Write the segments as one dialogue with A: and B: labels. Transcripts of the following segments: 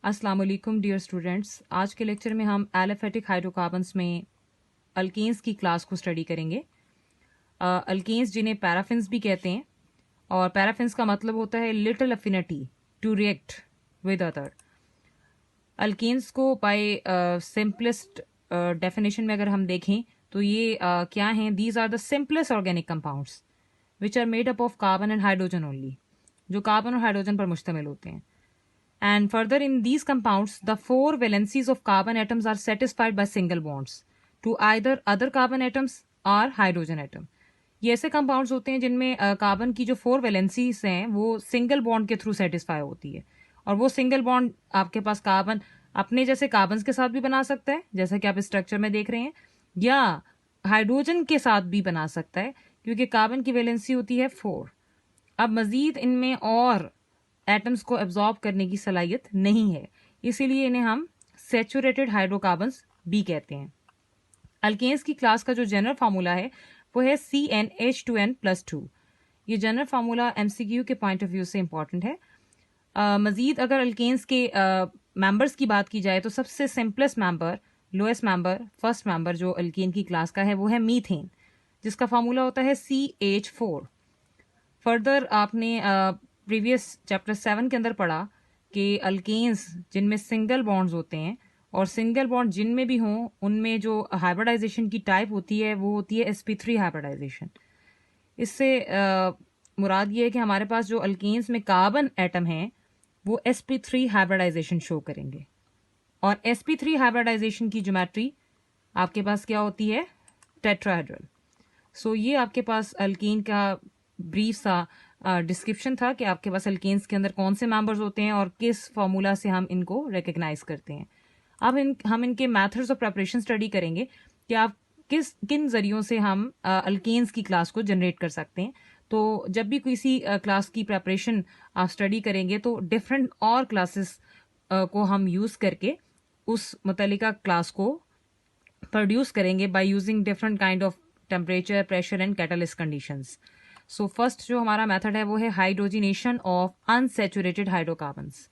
A: अस्सलाम वालेकुम dear students. आज के लेक्चर में हम एलिफेटिक हाइड्रोकार्बन्स में अल्केन्स की क्लास को स्टडी करेंगे। अल्केन्स जिन्हें पैराफिन्स भी कहते हैं, और पैराफिन्स का मतलब होता है little affinity to react with other. Alkanes को बाय सिंपलेस्ट डेफिनेशन में अगर हम देखें तो ये क्या हैं? These are the simplest organic compounds which are made up of carbon and hydrogen only, जो कार्बन और हाइड्रोजन पर मुश्तमिल होते हैं। And further, in these compounds, the four valencies of carbon atoms are satisfied by single bonds to either other carbon atoms or hydrogen atom. ये ऐसे compounds होते हैं जिनमें कार्बन की जो फोर वैलेंसीज हैं वो सिंगल बॉन्ड के थ्रू सेटिस्फाई होती है, और वो सिंगल बॉन्ड आपके पास कार्बन अपने जैसे कार्बन के साथ भी बना सकता है, जैसा कि आप स्ट्रक्चर में देख रहे हैं, या हाइड्रोजन के साथ भी बना सकता है, क्योंकि कार्बन की वैलेंसी होती है 4। अब मजीद इनमें और एटम्स को एब्जॉर्ब करने की सलाहियत नहीं है, इसीलिए इन्हें हम सैचुरेटेड हाइड्रोकार्बन्स भी कहते हैं। अल्केन्स की क्लास का जो जनरल फार्मूला है वो है CnH2n+2। ये जनरल फार्मूला MCQ के पॉइंट ऑफ व्यू से इंपॉर्टेंट है। मजीद अगर अल्केन्स के मेंबर्स की बात की जाए तो सबसे simplest member, lowest member, first member जो अल्केन की क्लास का है वो है मीथेन, जिसका फार्मूला होता है CH4। फर्दर आपने प्रीवियस चैप्टर 7 के अंदर पढ़ा कि अल्केन्स जिनमें सिंगल बॉन्ड्स होते हैं, और सिंगल बॉन्ड जिनमें भी हों उनमें जो हाइब्रिडाइजेशन की टाइप होती है वो होती है sp3 हाइब्रिडाइजेशन। इससे मुराद ये है कि हमारे पास जो अल्केन्स में कार्बन एटम हैं वो sp3 हाइब्रिडाइजेशन शो करेंगे, और sp3 हाइब्रिडाइजेशन की ज्योमेट्री आपके पास क्या होती है? टेट्राहेड्रल। सो ये आपके पास अल्केन का ब्रीफ सा डिस्क्रिप्शन था कि आपके पास अल्केन्स के अंदर कौन से मेंबर्स होते हैं और किस फार्मूला से हम इनको रिकग्नाइज करते हैं। अब हम इनके मेथड्स ऑफ प्रिपरेशन स्टडी करेंगे कि आप किन जरियों से हम अल्केन्स की क्लास को जनरेट कर सकते हैं। तो जब भी किसी क्लास की प्रिपरेशन आप स्टडी करेंगे तो डिफरेंट और क्लासेस को हम यूज करके उस मुतल्लिका क्लास को प्रोड्यूस करेंगे by using different kind of temperature, pressure and catalyst conditions. So first जो हमारा मेथड है वो है hydrogenation of unsaturated hydrocarbons.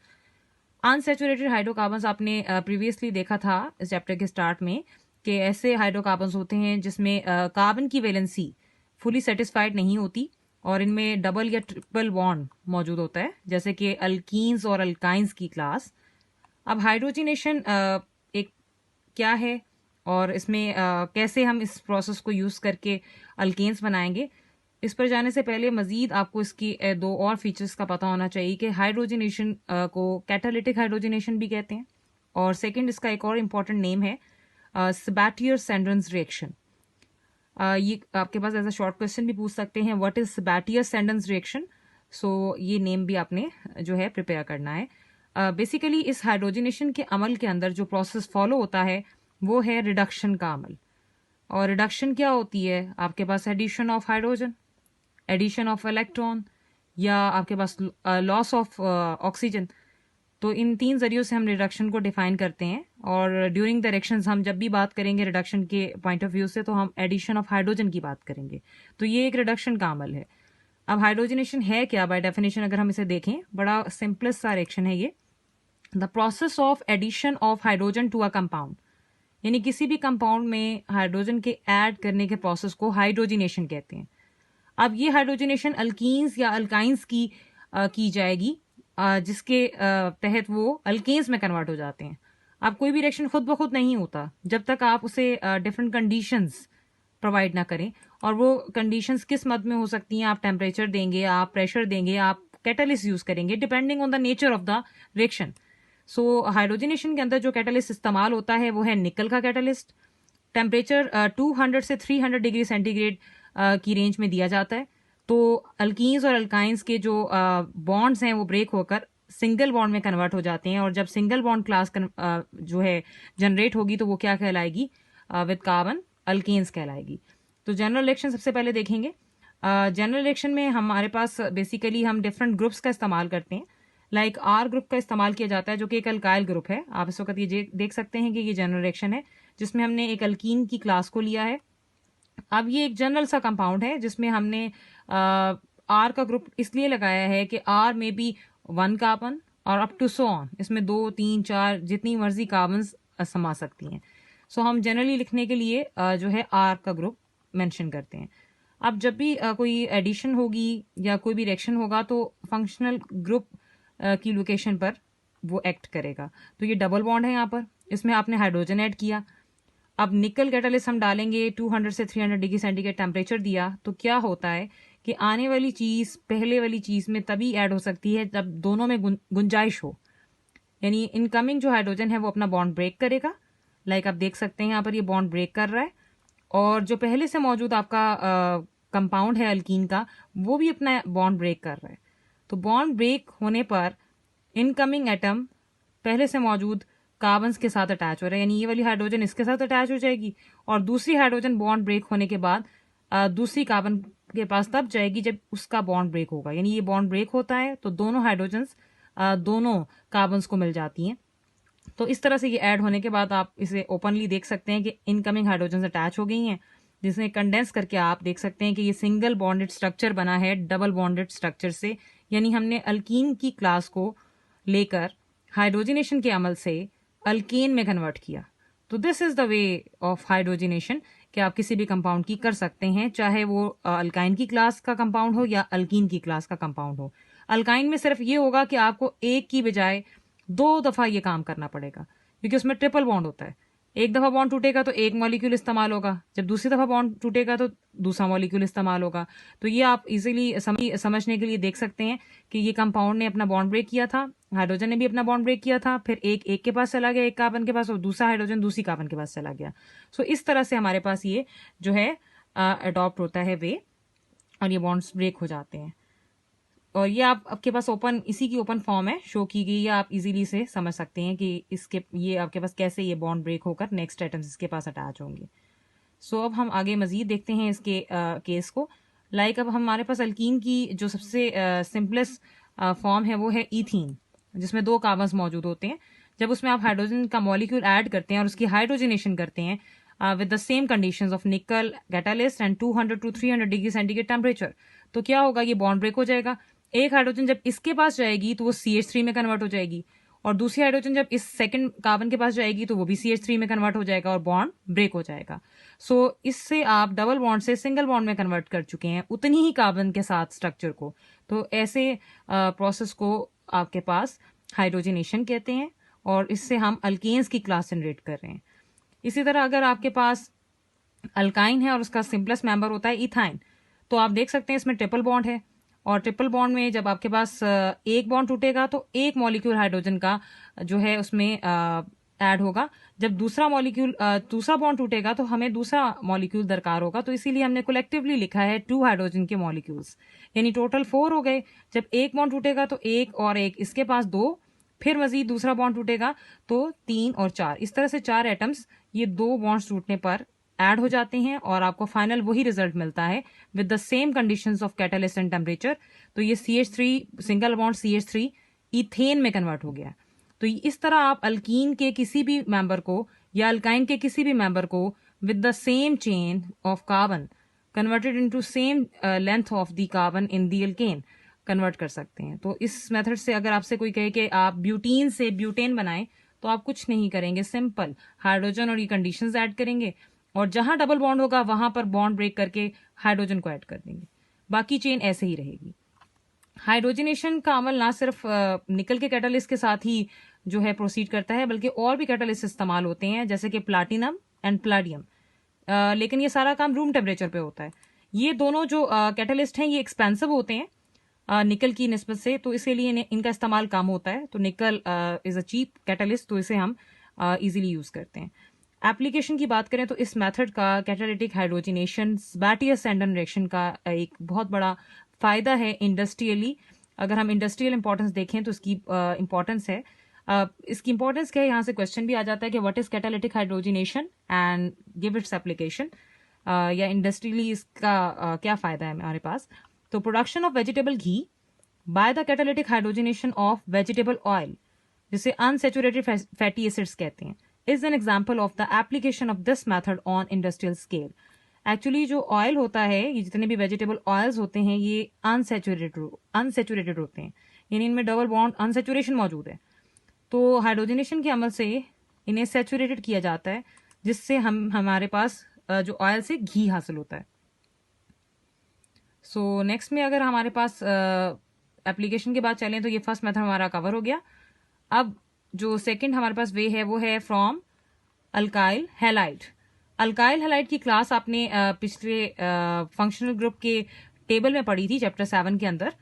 A: Unsaturated hydrocarbons आपने प्रीवियसली देखा था इस चैप्टर के स्टार्ट में कि ऐसे हाइड्रोकार्बन्स होते हैं जिसमें कार्बन की वैलेंसी फुली सेटिस्फाइड नहीं होती और इनमें डबल या ट्रिपल बॉन्ड मौजूद होता है, जैसे कि अल्कीन्स और अल्काइंस की क्लास। अब हाइड्रोजिनेशन एक क्या है और इसमें कैसे हम इस प्रोसेस को यूज करके अल्केन्स बनाएंगे, इस पर जाने से पहले मजीद आपको इसकी दो और फीचर्स का पता होना चाहिए कि हाइड्रोजिनेशन को कैटालिटिक हाइड्रोजिनेशन भी कहते हैं, और सेकंड इसका एक और इम्पॉर्टेंट नेम है सेबेटियर-सेंड्रेन्स रिएक्शन। ये आपके पास एज अ शॉर्ट क्वेश्चन भी पूछ सकते हैं, व्हाट इज सेबेटियर-सेंड्रेन्स रिएक्शन। सो ये नेम भी आपने जो है प्रिपेयर करना है। बेसिकली इस हाइड्रोजिनेशन के अमल के अंदर जो प्रोसेस फॉलो होता है वो है रिडक्शन का अमल। और रिडक्शन क्या होती है? आपके पास addition of hydrogen, addition of electron, या आपके पास लॉस ऑफ ऑक्सीजन। तो इन तीन जरियों से हम रिडक्शन को डिफाइन करते हैं, और ड्यूरिंग द रिएक्शंस हम जब भी बात करेंगे रिडक्शन के पॉइंट ऑफ व्यू से तो हम एडिशन ऑफ हाइड्रोजन की बात करेंगे। तो ये एक रिडक्शन का अमल है। अब हाइड्रोजनेशन है क्या? बाय डेफिनेशन अगर हम इसे देखें, बड़ा सिंपलेस्ट सा रिएक्शन है ये। The process of addition of hydrogen to a compound, यानी किसी भी कंपाउंड में हाइड्रोजन के ऐड करने के प्रोसेस को हाइड्रोजिनेशन कहते हैं। अब ये हाइड्रोजिनेशन अल्कीन्स या अल्काइंस की जाएगी, जिसके तहत वो अल्केन्स में कन्वर्ट हो जाते हैं। अब कोई भी रिएक्शन खुद ब खुद नहीं होता जब तक आप उसे डिफरेंट कंडीशंस प्रोवाइड ना करें, और वो कंडीशंस किस मद में हो सकती हैं? आप टेम्परेचर देंगे, आप प्रेशर देंगे, आप कैटलिस्ट यूज करेंगे, depending on the nature of the reaction. So hydrogenation के अंदर जो कैटलिस्ट इस्तेमाल होता है वो है निकल का कैटलिस्ट। टेम्परेचर 200 से 300 डिग्री सेंटीग्रेड की रेंज में दिया जाता है। तो अल्कीन्स और अल्काइंस के जो बॉन्ड्स हैं वो ब्रेक होकर सिंगल बॉन्ड में कन्वर्ट हो जाते हैं, और जब सिंगल बॉन्ड क्लास जो है जनरेट होगी तो वो क्या कहलाएगी? विद कार्बन अल्केन्स कहलाएगी। तो जनरल रिएक्शन सबसे पहले देखेंगे। जनरल रिएक्शन में हमारे पास बेसिकली हम डिफरेंट ग्रुप्स का इस्तेमाल करते हैं। लाइक आर ग्रुप का इस्तेमाल किया जाता है जो कि एक अल्काइल ग्रुप है। आप इस वक्त ये देख सकते हैं कि ये जनरल रिएक्शन है जिसमें हमने एक अल्कीन की क्लास को लिया है। अब ये एक जनरल सा कंपाउंड है जिसमें हमने आर का ग्रुप इसलिए लगाया है कि आर में भी 1 कार्बन और अप टू सो ऑन, इसमें 2 3 4 जितनी मर्जी कार्बन्स समा सकती हैं। सो हम जनरली लिखने के लिए जो है आर का ग्रुप मेंशन करते हैं। अब जब भी कोई एडिशन होगी या कोई भी रिएक्शन होगा तो फंक्शनल ग्रुप की लोकेशन पर वो एक्ट करेगा। तो ये डबल बॉन्ड है यहाँ पर, इसमें आपने हाइड्रोजन ऐड किया। अब निकल कैटालिस्ट हम डालेंगे, 200 से 300 डिग्री सेंटीग्रेड टेम्परेचर दिया, तो क्या होता है कि आने वाली चीज़ पहले वाली चीज़ में तभी ऐड हो सकती है जब दोनों में गुंजाइश हो, यानी इनकमिंग जो हाइड्रोजन है वो अपना बॉन्ड ब्रेक करेगा। लाइक आप देख सकते हैं यहाँ पर ये बॉन्ड ब्रेक कर रहा है, और जो पहले से मौजूद आपका कंपाउंड है अल्कीन का, वो भी अपना बॉन्ड ब्रेक कर रहा है। तो बॉन्ड ब्रेक होने पर इनकमिंग एटम पहले से मौजूद कार्बन्स के साथ अटैच हो रहा है, यानी ये वाली हाइड्रोजन इसके साथ अटैच हो जाएगी, और दूसरी हाइड्रोजन बॉन्ड ब्रेक होने के बाद दूसरी कार्बन के पास तब जाएगी जब उसका बॉन्ड ब्रेक होगा। यानी ये बॉन्ड ब्रेक होता है तो दोनों हाइड्रोजन्स दोनों कार्बन्स को मिल जाती हैं। तो इस तरह से ये ऐड होने के बाद आप इसे ओपनली देख सकते हैं कि इनकमिंग हाइड्रोजन अटैच हो गई हैं, जिसमें कंडेंस करके आप देख सकते हैं कि ये सिंगल बॉन्डेड स्ट्रक्चर बना है डबल बॉन्डेड स्ट्रक्चर से। यानी हमने अल्कीन की क्लास को लेकर हाइड्रोजिनेशन के अमल से अल्केन में कन्वर्ट किया। तो this is the way of hydrogenation कि आप किसी भी कंपाउंड की कर सकते हैं, चाहे वो अल्काइन की क्लास का कंपाउंड हो या अल्कीन की क्लास का कंपाउंड हो। अल्काइन में सिर्फ ये होगा कि आपको एक की बजाय 2 दफा ये काम करना पड़ेगा, क्योंकि उसमें ट्रिपल बॉन्ड होता है। एक दफा बॉन्ड टूटेगा तो एक मॉलिक्यूल इस्तेमाल होगा, जब दूसरी दफा बॉन्ड टूटेगा तो दूसरा मॉलिक्यूल इस्तेमाल होगा। तो ये आप इजीली समझने के लिए देख सकते हैं कि ये कंपाउंड ने अपना बॉन्ड ब्रेक किया था, हाइड्रोजन ने भी अपना बॉन्ड ब्रेक किया था, फिर एक के पास चला गया, एक कार्बन के पास, और दूसरा हाइड्रोजन दूसरी कार्बन के पास चला गया। सो इस तरह से हमारे पास ये जो है अडॉप्ट होता है वे, और ये बॉन्ड्स ब्रेक हो जाते हैं। और ये आपके पास ओपन, इसी की ओपन फॉर्म है, शो की गई है, आप इजीली से समझ सकते हैं कि इसके ये आपके पास कैसे ये बॉन्ड ब्रेक होकर नेक्स्ट एटम्स इसके पास अटैच होंगे। सो अब हम आगे मजीद देखते हैं इसके केस को। लाइक अब हमारे पास अल्कीन की जो सबसे सिंपलेस्ट फॉर्म है वो है ईथीन, जिसमें 2 कार्बन्स मौजूद होते हैं। जब उसमें आप हाइड्रोजन का मॉलिक्यूल ऐड करते हैं और उसकी हाइड्रोजनेशन करते हैं with the same conditions of nickel catalyst and 200 to 300 degree centigrade temperature, तो क्या होगा, ये बॉन्ड ब्रेक हो जाएगा। एक हाइड्रोजन जब इसके पास जाएगी तो वो CH3 में कन्वर्ट हो जाएगी, और दूसरी हाइड्रोजन जब इस सेकंड कार्बन के पास जाएगी तो वो भी CH3 में कन्वर्ट हो जाएगा और बॉन्ड ब्रेक हो जाएगा। सो इससे आप डबल बॉन्ड से सिंगल बॉन्ड में कन्वर्ट कर चुके हैं उतनी ही कार्बन के साथ स्ट्रक्चर को। तो ऐसे प्रोसेस को आपके पास हाइड्रोजनेशन कहते हैं, और इससे हम अल्केन्स की क्लास जनरेट कर रहे हैं। इसी तरह अगर आपके पास अल्काइन है और उसका सिंपलेस्ट मेंबर होता है इथाइन, तो आप देख सकते हैं इसमें ट्रिपल बॉन्ड है, और ट्रिपल बॉन्ड में जब आपके पास एक बॉन्ड टूटेगा तो एक मॉलिक्यूल हाइड्रोजन का जो है उसमें ऐड होगा। जब दूसरा मॉलिक्यूल दूसरा बॉन्ड टूटेगा तो हमें दूसरा मॉलिक्यूल दरकार होगा, तो इसीलिए हमने कलेक्टिवली लिखा है 2 हाइड्रोजन के मॉलिक्यूल्स, यानी टोटल 4 हो गए। जब एक बॉन्ड टूटेगा तो एक और एक, इसके पास 2, फिर मजीद दूसरा बॉन्ड टूटेगा तो 3 और 4, इस तरह से 4 एटम्स ये 2 बॉन्ड्स टूटने पर ऐड हो जाते हैं, और आपको फाइनल वही रिजल्ट मिलता है with the same conditions of catalyst and temperature. तो ये CH3 single bond CH3 ethane में कन्वर्ट हो गया। तो इस तरह आप अल्कीन के किसी भी मेंबर को या अल्काइन के किसी भी मेंबर को with the same chain of carbon converted into same length of the carbon in the alkane convert कर सकते हैं। तो इस मेथड से अगर आपसे कोई कहे कि आप ब्यूटीन से ब्यूटेन बनाएं, तो आप कुछ नहीं करेंगे, सिंपल हाइड्रोजन और ये कंडीशंस ऐड करेंगे, और जहां डबल बॉन्ड होगा वहां पर बॉन्ड ब्रेक करके हाइड्रोजन को ऐड कर देंगे, बाकी चेन ऐसे ही रहेगी। हाइड्रोजनेशन का अमल ना सिर्फ निकल के कैटालिस्ट के साथ ही जो है प्रोसीड करता है, बल्कि और भी कैटालिस्ट इस्तेमाल होते हैं, जैसे कि प्लाटिनम एंड प्लाडियम। लेकिन ये सारा काम रूम टेम्परेचर पे होता है। ये दोनों जो कैटालिस्ट हैं ये एक्सपेंसिव होते हैं निकल की निस्बत से, तो इसीलिए इनका इस्तेमाल कम होता है। तो निकल इज अ चीप कैटालिस्ट, तो इसे हम इजीली यूज करते हैं। एप्लीकेशन की बात करें तो इस मेथड का कैटालिटिक हाइड्रोजनेशन बैटियर-सैंडन रिएक्शन का एक बहुत बड़ा फायदा है इंडस्ट्रियली। अगर हम इंडस्ट्रियल इंपॉर्टेंस देखें तो इसकी इंपॉर्टेंस है, इसकी इंपॉर्टेंस क्या है, यहाँ से क्वेश्चन भी आ जाता है कि what is catalytic hydrogenation and give its application, या इंडस्ट्रियली इसका क्या फायदा है हमारे पास। तो production of vegetable ghee by the catalytic hydrogenation of vegetable oil, जिसे अनसैचुरेटेड फैटी एसिड्स कहते हैं, is an example of the application of this method on industrial scale. Actually जो ऑयल होता है, ये जितने भी वेजिटेबल ऑयल्स होते हैं ये अनसैचुरेटेड होते हैं, यानी इनमें डबल बॉन्ड अनसेचुरेशन मौजूद है। तो हाइड्रोजनेशन के अमल से इन्हें सेचुरेटेड किया जाता है, जिससे हमारे पास जो ऑयल से घी हासिल होता है। सो नेक्स्ट में अगर हमारे पास एप्लीकेशन के बाद चलें तो ये फर्स्ट मेथड हमारा कवर हो गया। अब जो सेकंड हमारे पास वे है वो है from alkyl halide. Alkyl halide की क्लास आपने पिछले फंक्शनल ग्रुप के टेबल में पढ़ी थी, चैप्टर 7 के अंदर।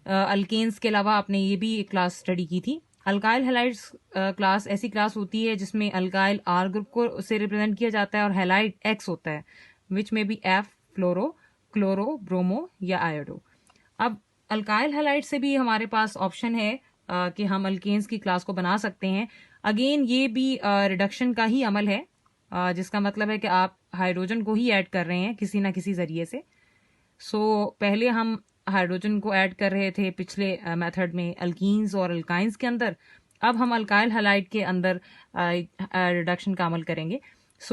A: अल्केन्स के अलावा आपने ये भी क्लास स्टडी की थी। अल्काइल हैलाइड्स क्लास ऐसी क्लास होती है जिसमें अल्काइल आर ग्रुप को से रिप्रेजेंट किया जाता है और हैलाइड एक्स होता है, विच में बी एफ, फ्लोरो, क्लोरो, ब्रोमो या आयोडो। अब अल्काइल हैलाइड से भी हमारे पास ऑप्शन है कि हम अल्केन्स की क्लास को बना सकते हैं। अगेन ये भी रिडक्शन का ही अमल है, जिसका मतलब है कि आप हाइड्रोजन को ही ऐड कर रहे हैं किसी ना किसी जरिए से। पहले हम हाइड्रोजन को ऐड कर रहे थे पिछले मेथड में अल्कीन्स और अल्काइंस के अंदर, अब हम अल्काइल हैलाइड के अंदर रिडक्शन का अमल करेंगे।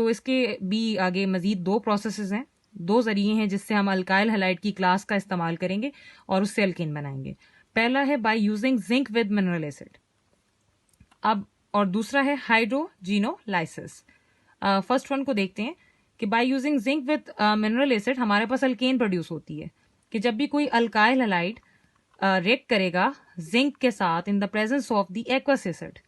A: इसके भी आगे मजीद 2 प्रोसेसेस हैं, 2 जरिए हैं जिससे हम अल्काइल हैलाइड की क्लास का इस्तेमाल करेंगे और उससे अल्केन बनाएंगे। पहला है by using zinc with mineral acid, अब और दूसरा है हाइड्रोजिनोलाइसिस। फर्स्ट वन को देखते हैं कि by using zinc with mineral acid हमारे पास अल्केन प्रोड्यूस होती है कि जब भी कोई अल्काइल हैलाइड रिएक्ट करेगा जिंक के साथ in the presence of the aqueous acid,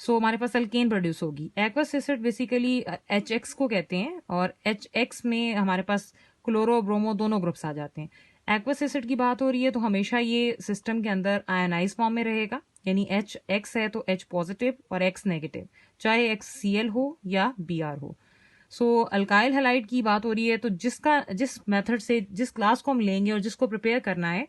A: हमारे पास अल्केन प्रोड्यूस होगी। एक्वस एसिड बेसिकली HX को कहते हैं और HX में हमारे पास क्लोरो ब्रोमो दोनों ग्रुप्स आ जाते हैं। एक्वस एसिड की बात हो रही है तो हमेशा ये सिस्टम के अंदर आयनाइज फॉर्म में रहेगा, यानी HX है तो H पॉजिटिव और X नेगेटिव, चाहे XCl हो या Br हो। अल्काइल हैलाइड की बात हो रही है तो जिस मेथड से जिस क्लास को हम लेंगे और जिसको प्रिपेयर करना है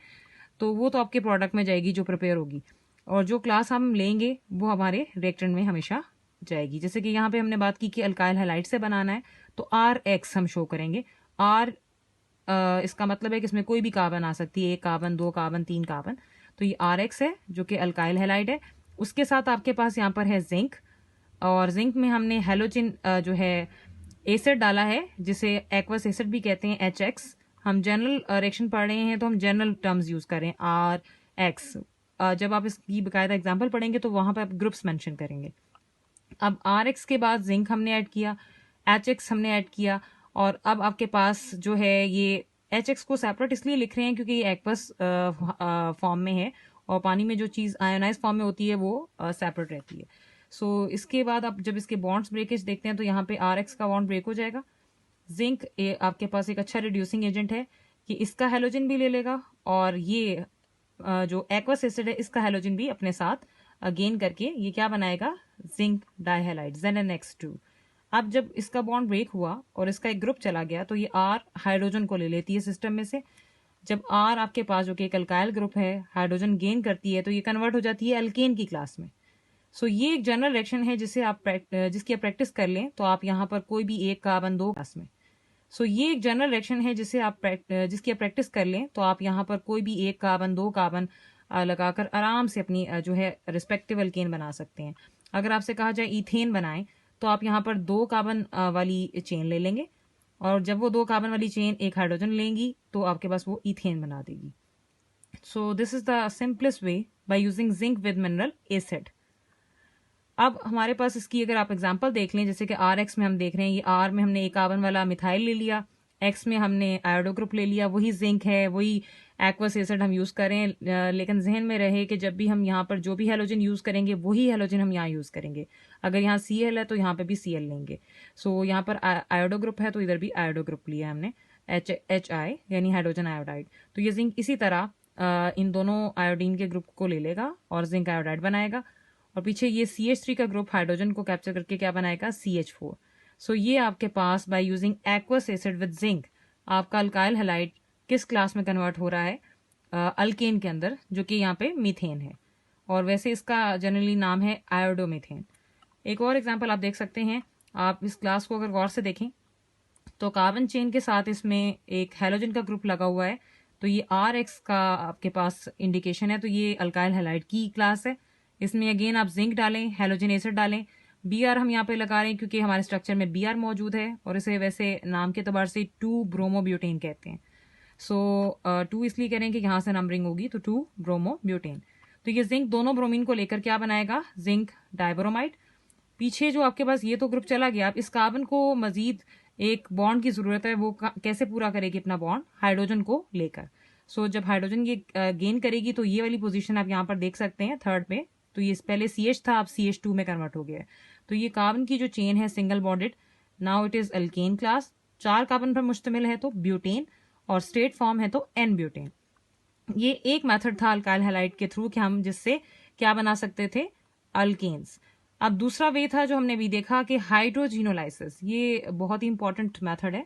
A: तो वो तो आपके प्रोडक्ट में जाएगी जो प्रिपेयर होगी, और जो क्लास हम लेंगे वो हमारे रिएक्टेंट में हमेशा जाएगी। जैसे कि यहाँ पे हमने बात की कि अल्काइल हैलाइड से बनाना है तो RX हम शो करेंगे। R इसका मतलब है कि इसमें कोई भी कार्बन आ सकती है, 1 कार्बन, 2 कार्बन, 3 कार्बन, तो ये RX है जो कि अल्काइल हैलाइड है। उसके साथ आपके पास यहाँ पर है जिंक, और जिंक में हमने हेलोजिन जो है एसिड डाला है जिसे एक्वस एसिड भी कहते हैं, HX। हम जनरल रिएक्शन पढ़ रहे हैं तो हम जनरल टर्म्स यूज करें RX। जब आप इसकी बाकायदा एग्जांपल पढ़ेंगे तो वहां पर आप ग्रुप्स मेंशन करेंगे। अब RX के बाद जिंक हमने ऐड किया, HX हमने ऐड किया, और अब आपके पास जो है ये HX को सेपरेट इसलिए लिख रहे हैं क्योंकि ये एक्वस फॉर्म में है और पानी में जो चीज़ आयोनाइज फॉर्म में होती है वो सेपरेट रहती है। इसके बाद आप जब इसके बॉन्ड्स ब्रेकेज देखते हैं तो यहाँ पे RX का बॉन्ड ब्रेक हो जाएगा। जिंक आपके पास एक अच्छा रिड्यूसिंग एजेंट है कि इसका हेलोजन भी ले लेगा और ये जो एक्वस एसिड है इसका हेलोजन भी अपने साथ गेन करके ये क्या बनाएगा, जिंक डाइहैलाइड ZnX2। अब जब इसका बॉन्ड ब्रेक हुआ और इसका एक ग्रुप चला गया तो ये R हाइड्रोजन को ले लेती है सिस्टम में से। जब R आपके पास जो कि एक अल्काइल ग्रुप है हाइड्रोजन गेन करती है तो ये कन्वर्ट हो जाती है अल्केन की क्लास में। ये एक जनरल रिएक्शन है जिसे आप जिसकी आप प्रैक्टिस कर लें तो आप यहाँ पर कोई भी 1 कार्बन 2 क्लास में। ये एक जनरल रिएक्शन है जिसे आप जिसकी आप प्रैक्टिस कर लें तो आप यहाँ पर कोई भी 1 कार्बन 2 कार्बन लगाकर आराम से अपनी जो है रिस्पेक्टिव अल्केन बना सकते हैं। अगर आपसे कहा जाए इथेन बनाएं तो आप यहाँ पर 2 कार्बन वाली चेन ले लेंगे, और जब वो 2 कार्बन वाली चेन एक हाइड्रोजन लेंगी तो आपके पास वो इथेन बना देगी। This is the simplest way by using zinc with mineral acid. अब हमारे पास इसकी अगर आप एग्जांपल देख लें, जैसे कि RX में हम देख रहे हैं, ये R में हमने 1 कार्बन वाला मिथाइल ले लिया, X में हमने आयोडो ग्रुप ले लिया, वही जिंक है, वही एक्वस एसिड हम यूज करें, लेकिन जहन में रहे कि जब भी हम यहाँ पर जो भी हेलोजन यूज करेंगे वही हेलोजन हम यहाँ यूज करेंगे। अगर यहाँ Cl है तो यहाँ पे भी Cl लेंगे। यहाँ पर आयोडो ग्रुप है तो इधर भी आयोडो ग्रुप लिया हमने, HI यानी हाइड्रोजन आयोडाइड। तो ये जिंक इसी तरह इन दोनों आयोडीन के ग्रुप को ले लेगा और जिंक आयोडाइड बनाएगा, और पीछे ये CH3 का ग्रुप हाइड्रोजन को कैप्चर करके क्या बनाएगा, CH4। ये आपके पास by using aqueous acid with zinc आपका अल्काइल हैलाइड किस क्लास में कन्वर्ट हो रहा है, अल्केन के अंदर, जो कि यहाँ पे मीथेन है, और वैसे इसका जनरली नाम है आयोडोमीथेन। एक और एग्जांपल आप देख सकते हैं, आप इस क्लास को अगर गौर से देखें तो कार्बन चेन के साथ इसमें एक हैलोजन का ग्रुप लगा हुआ है, तो ये RX का आपके पास इंडिकेशन है, तो ये अल्काइल हैलाइड की क्लास है। इसमें अगेन आप जिंक डालें, हैलोजन एसिड डालें, Br हम यहाँ पे लगा रहे हैं क्योंकि हमारे स्ट्रक्चर में Br मौजूद है और इसे वैसे नाम के एतबार से 2 ब्रोमोब्यूटेन कहते हैं। सो 2 इसलिए करें कि यहाँ से नंबरिंग होगी, तो 2 ब्रोमो ब्यूटेन। तो ये जिंक दोनों ब्रोमीन को लेकर क्या बनाएगा, जिंक डाइब्रोमाइड। पीछे जो आपके पास ये तो ग्रुप चला गया, अब इस कार्बन को मजीद एक बॉन्ड की जरूरत है, वो कैसे पूरा करेगी अपना बॉन्ड, हाइड्रोजन को लेकर। सो जब हाइड्रोजन ये गेन करेगी तो ये वाली पोजीशन आप यहाँ पर देख सकते हैं थर्ड पे, तो ये पहले CH था, अब CH2 में कन्वर्ट हो गया है। तो ये कार्बन की जो चेन है single bonded, now it is alkane class, 4 carbon पर मुश्तमिल है तो ब्यूटेन, और स्ट्रेट फॉर्म है तो एन ब्यूटेन। ये एक मेथड था अल्काइल हैलाइड के थ्रू कि हम जिससे क्या बना सकते थे, अल्केन्स। अब दूसरा वे था जो हमने भी देखा कि हाइड्रोजिनोलाइसिस, ये बहुत ही इंपॉर्टेंट मेथड है।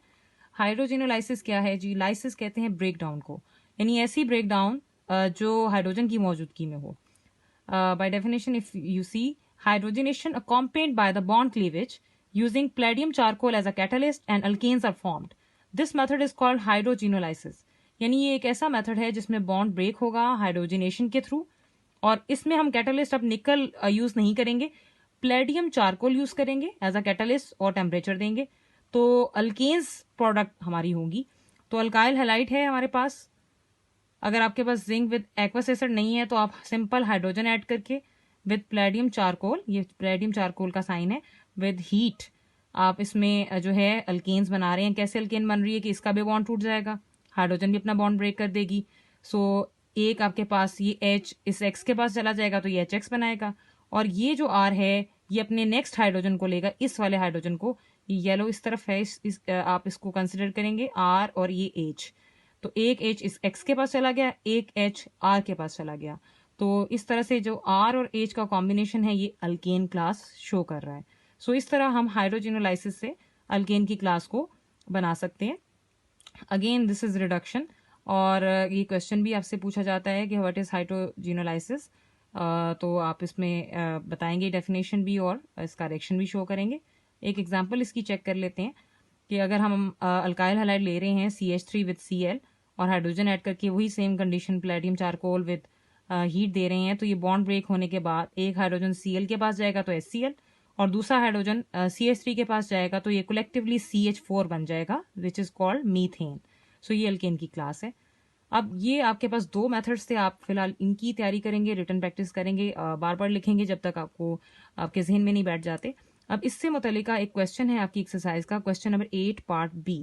A: हाइड्रोजिनोलाइसिस क्या है जी, लाइसिस कहते हैं ब्रेकडाउन को, यानी ऐसी ब्रेकडाउन जो हाइड्रोजन की मौजूदगी में हो। By definition, if you see hydrogenation accompanied by the bond cleavage using palladium charcoal as a catalyst and alkanes are formed. This method is called hydrogenolysis. यानी ये एक ऐसा मेथड है जिसमें बॉन्ड ब्रेक होगा हाइड्रोजनेशन के थ्रू, और इसमें हम कैटलिस्ट अब निकल यूज नहीं करेंगे, प्लेडियम चारकोल यूज करेंगे एज अ कैटलिस्ट और टेम्परेचर देंगे, तो अल्केन्स प्रोडक्ट हमारी होंगी। तो अल्काइल हैलाइड है हमारे पास। अगर आपके पास जिंक विद एक्वस एसिड नहीं है तो आप सिंपल हाइड्रोजन ऐड करके विद प्लेडियम चारकोल, ये प्लेडियम चारकोल का साइन है, विद हीट आप इसमें जो है अल्केन्स बना रहे हैं। कैसे अल्केन बन रही है कि इसका भी बॉन्ड टूट जाएगा, हाइड्रोजन भी अपना बॉन्ड ब्रेक कर देगी। सो एक आपके पास ये H इस X के पास चला जाएगा तो ये HX बनाएगा, और ये जो R है ये अपने नेक्स्ट हाइड्रोजन को लेगा, इस वाले हाइड्रोजन को, ये येलो इस तरफ है, आप इसको कंसिडर करेंगे R और ये H, तो एक H इस X के पास चला गया, एक H R के पास चला गया। तो इस तरह से जो R और H का कॉम्बिनेशन है ये अल्केन क्लास शो कर रहा है। सो इस तरह हम हाइड्रोजिनोलाइसिस से अल्केन की क्लास को बना सकते हैं। अगेन दिस इज रिडक्शन, और ये क्वेश्चन भी आपसे पूछा जाता है कि व्हाट इज हाइड्रोजिनोलाइसिस, तो आप इसमें बताएंगे डेफिनेशन भी और इसका रिएक्शन भी शो करेंगे। एक एग्जांपल इसकी चेक कर लेते हैं कि अगर हम अल्काइल हैलाइड ले रहे हैं CH3 विद Cl और हाइड्रोजन ऐड करके वही same condition palladium charcoal with heat दे रहे हैं, तो ये बॉन्ड ब्रेक होने के बाद एक हाइड्रोजन Cl के पास जाएगा तो HCl, और दूसरा हाइड्रोजन CH3 के पास जाएगा तो ये कलेक्टिवली CH4 बन जाएगा विच इज कॉल्ड मीथेन। सो ये अल्केन की क्लास है। अब ये आपके पास दो मेथड्स थे, आप फिलहाल इनकी तैयारी करेंगे, रिटन प्रैक्टिस करेंगे, बार बार लिखेंगे जब तक आपको आपके जहन में नहीं बैठ जाते। अब इससे मुतलिका एक क्वेश्चन है आपकी एक्सरसाइज का, question number 8 part B.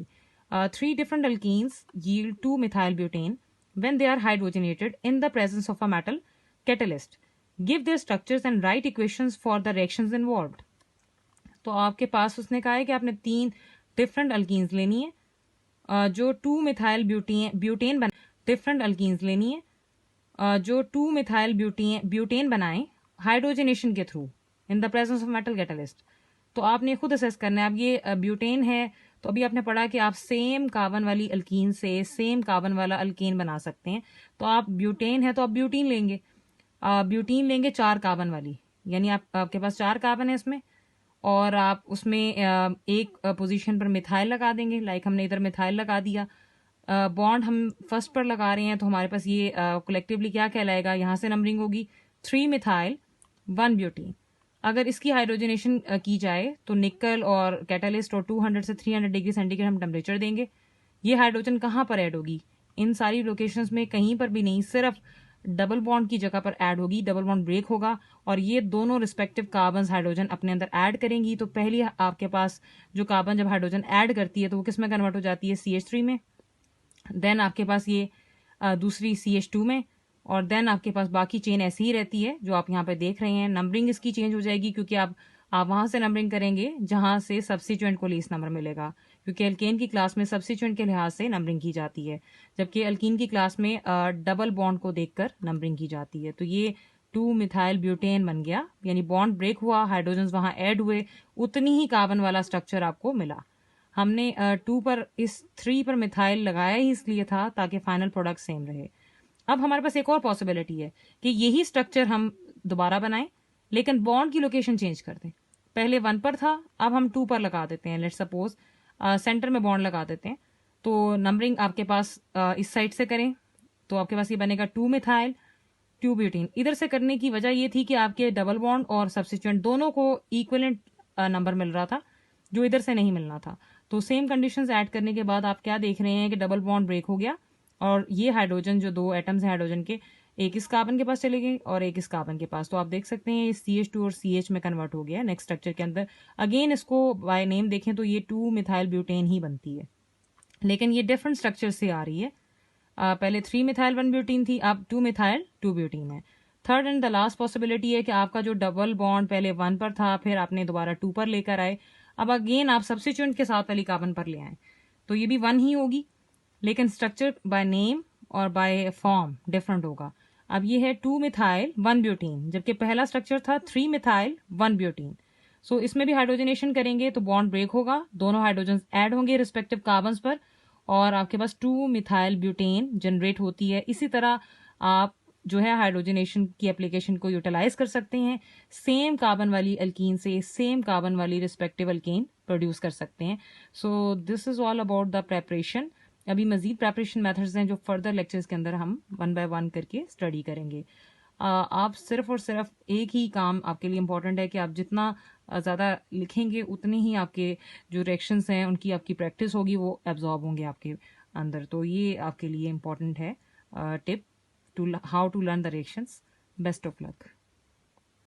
A: 3 different alkenes yield 2 methyl butane when they are hydrogenated in the presence of a metal catalyst. Give their structures and write equations for the reactions involved. तो आपके पास उसने कहा है कि आपने 3 different alkenes लेनी है जो 2 मिथाइल ब्यूटेन डिफरेंट अल्कीन्स लेनी है जो 2 मिथाइल ब्यूटेन बनाएं हाइड्रोजनेशन के through in the presence of metal catalyst. तो आपने खुद असेस करना है। अब ये ब्यूटेन है, तो अभी आपने पढ़ा कि आप सेम कार्बन वाली अल्कीन से सेम कार्बन वाला अल्केन बना सकते हैं। तो आप ब्यूटेन है तो आप ब्यूटीन लेंगे, ब्यूटीन लेंगे 4 कार्बन वाली, यानी आपके पास 4 कार्बन है इसमें, और आप उसमें एक पोजीशन पर मिथाइल लगा देंगे, लाइक हमने इधर मिथाइल लगा दिया। बॉन्ड हम फर्स्ट पर लगा रहे हैं तो हमारे पास ये कलेक्टिवली क्या कहलाएगा, यहाँ से नंबरिंग होगी 3 मिथाइल 1 ब्यूटीन। अगर इसकी हाइड्रोजनेशन की जाए तो निकल और कैटालिस्ट और 200 से 300 डिग्री सेंटीग्रेड हम टेम्परेचर देंगे। ये हाइड्रोजन कहाँ पर ऐड होगी, इन सारी लोकेशंस में कहीं पर भी नहीं, सिर्फ डबल बॉन्ड की जगह पर ऐड होगी, डबल बॉन्ड ब्रेक होगा और ये दोनों रिस्पेक्टिव कार्बन हाइड्रोजन अपने अंदर ऐड करेंगी। तो पहली आपके पास जो कार्बन जब हाइड्रोजन ऐड करती है तो वो किस में कन्वर्ट हो जाती है, CH3 में, देन आपके पास ये दूसरी CH2 में, और देन आपके पास बाकी चेन ऐसी ही रहती है जो आप यहाँ पे देख रहे हैं। नंबरिंग इसकी चेंज हो जाएगी क्योंकि आप वहां से नंबरिंग करेंगे जहां से सब्सिट्यूएंट को लीस्ट नंबर मिलेगा, क्योंकि अल्केन की क्लास में सब्सिट्यूएंट के लिहाज से नंबरिंग की जाती है, जबकि अल्कीन की क्लास में डबल बॉन्ड को देखकर नंबरिंग की जाती है। तो ये 2 मिथाइल ब्यूटेन बन गया, यानी बॉन्ड ब्रेक हुआ, हाइड्रोजन वहां ऐड हुए, उतनी ही कार्बन वाला स्ट्रक्चर आपको मिला। हमने 2 पर इस 3 पर मिथाइल लगाया ही इसलिए था ताकि फाइनल प्रोडक्ट सेम रहे। अब हमारे पास एक और पॉसिबिलिटी है कि यही स्ट्रक्चर हम दोबारा बनाएं लेकिन बॉन्ड की लोकेशन चेंज कर दें। पहले 1 पर था, अब हम 2 पर लगा देते हैं, लेट्स सपोज सेंटर में बॉन्ड लगा देते हैं। तो नंबरिंग आपके पास इस साइड से करें तो आपके पास ये बनेगा 2 मिथाइल 2 ब्यूटीन। इधर से करने की वजह ये थी कि आपके डबल बॉन्ड और सब्स्टिट्यूएंट दोनों को इक्वलेंट नंबर मिल रहा था जो इधर से नहीं मिलना था। तो सेम कंडीशंस ऐड करने के बाद आप क्या देख रहे हैं कि डबल बॉन्ड ब्रेक हो गया और ये हाइड्रोजन जो 2 एटम्स हैं हाइड्रोजन के, एक इस कार्बन के पास चले गए और एक इस कार्बन के पास। तो आप देख सकते हैं ये CH2 और CH में कन्वर्ट हो गया नेक्स्ट स्ट्रक्चर के अंदर। अगेन इसको बाय नेम देखें तो ये 2 मिथाइल ब्यूटेन ही बनती है, लेकिन ये डिफरेंट स्ट्रक्चर से आ रही है। पहले 3 मिथाइल 1 ब्यूटीन थी, अब 2 मिथाइल 2 ब्यूटीन है। Third and the last possibility है कि आपका जो डबल बॉन्ड पहले 1 पर था, फिर आपने दोबारा 2 पर लेकर आए, अब अगेन आप सब्स्टिट्यूएंट के साथ वाली कार्बन पर ले आए, तो ये भी 1 ही होगी, लेकिन स्ट्रक्चर बाय नेम और बाय फॉर्म डिफरेंट होगा। अब ये है 2 मिथाइल 1 ब्यूटीन, जबकि पहला स्ट्रक्चर था 3 मिथाइल 1 ब्यूटीन। सो इसमें भी हाइड्रोजनेशन करेंगे तो बॉन्ड ब्रेक होगा, दोनों हाइड्रोजन ऐड होंगे रिस्पेक्टिव कार्बन्स पर, और आपके पास 2 मिथाइल ब्यूटेन जनरेट होती है। इसी तरह आप जो है हाइड्रोजनेशन की एप्लीकेशन को यूटिलाइज कर सकते हैं, सेम कार्बन वाली अल्कीन से सेम कार्बन वाली रिस्पेक्टिव अल्कीन प्रोड्यूस कर सकते हैं। So this is all about the preparation. अभी मजीद प्रेपरेशन मेथड्स हैं जो फर्दर लेक्चर्स के अंदर हम 1 बाय 1 करके स्टडी करेंगे। आप सिर्फ और सिर्फ एक ही काम आपके लिए इम्पोर्टेंट है कि आप जितना ज़्यादा लिखेंगे उतने ही आपके जो रिएक्शंस हैं उनकी आपकी प्रैक्टिस होगी, वो एब्जॉर्ब होंगे आपके अंदर। तो ये आपके लिए इम्पोर्टेंट है tip to how to learn the reactions. Best of luck.